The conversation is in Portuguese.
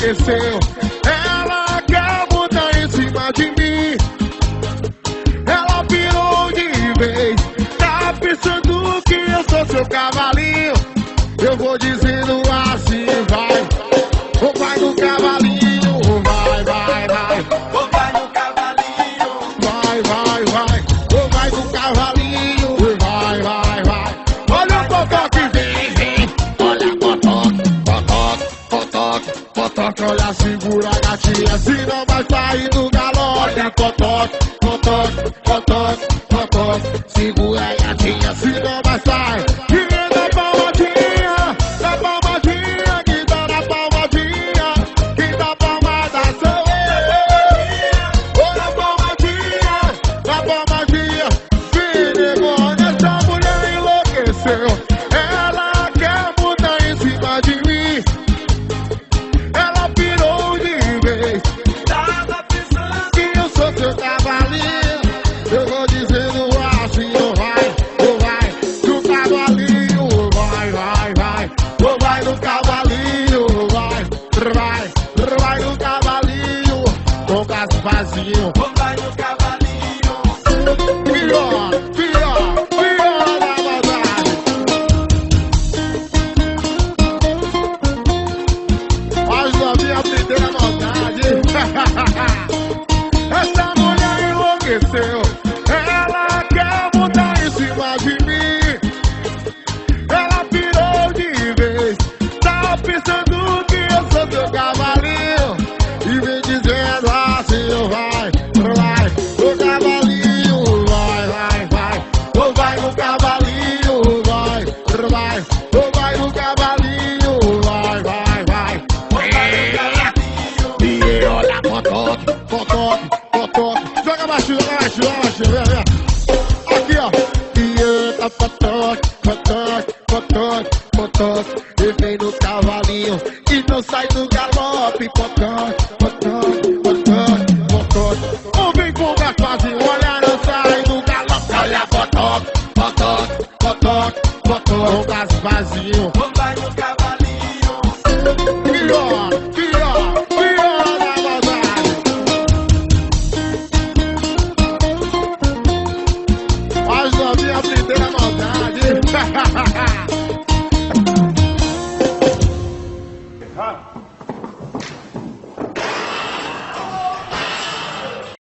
enlouqueceu. Ela quer montar em cima de mim. Ela pirou de vez. Tá pensando que eu sou seu cavalinho. Eu vou dizendo assim, vai. Ou vai no cavalinho, ou vai, vai, vai. Ou vai no cavalinho, Vai, vai, vai. Ou vai no cavalinho, ou vai, vai, vai. Olha o cocó que vem, vem. Olha cotoque, cotoque, cotoque, cotoque. Olha, segura a gatinha, senão vai sair do galope. Olha cotoque, cotoque, cotoque, cotoque. Segura a gatinha, senão vai sair. Que da palmadinha, da palmadinha. Que dá na palmadinha, que dá palmada sou eu. Olha a palmadinha, da palmadinha. Vergonha, essa mulher enlouqueceu. Ela quer mudar em cima de mim. Ela pirou de vez. tava pensando. Que eu sou seu cavalinho. Eu vou dizendo assim, ou vai, ou vai no cavalinho, ou vai, vai, vai. Ou vai no cavalinho, ou vai, vai, vai no cavalinho. Com gás vazio. Ou vai no cavalinho, Pior, pior, pior da maldade. As novinhas aprenderam a maldade. Essa mulher enlouqueceu. Ela quer montar em cima de mim. Ela pirou de vez. Tá pensando que eu sou seu cavalinho. E vem dizendo assim, vai, vai. O cavalinho, vai, vai, vai. Ou vai no cavalinho, vai, vai. Ou vai no cavalinho, vai, vai, vai. ou vai no cavalinho, E olha, cotoque, cotoque, cotoque. Joga baixinho, joga baixinho, joga baixinho, vem, vem. Aqui, ó. E entra, cotoque, cotoque, cotoque, cotoque. E vem no cavalinho e não sai do galope. Cotoque, cotoque, cotoque, cotoque. Ou vem com gás vazio, olha, não sai do galope. Olha, cotoque, cotoque, cotoque, cotoque. Com gás vazio.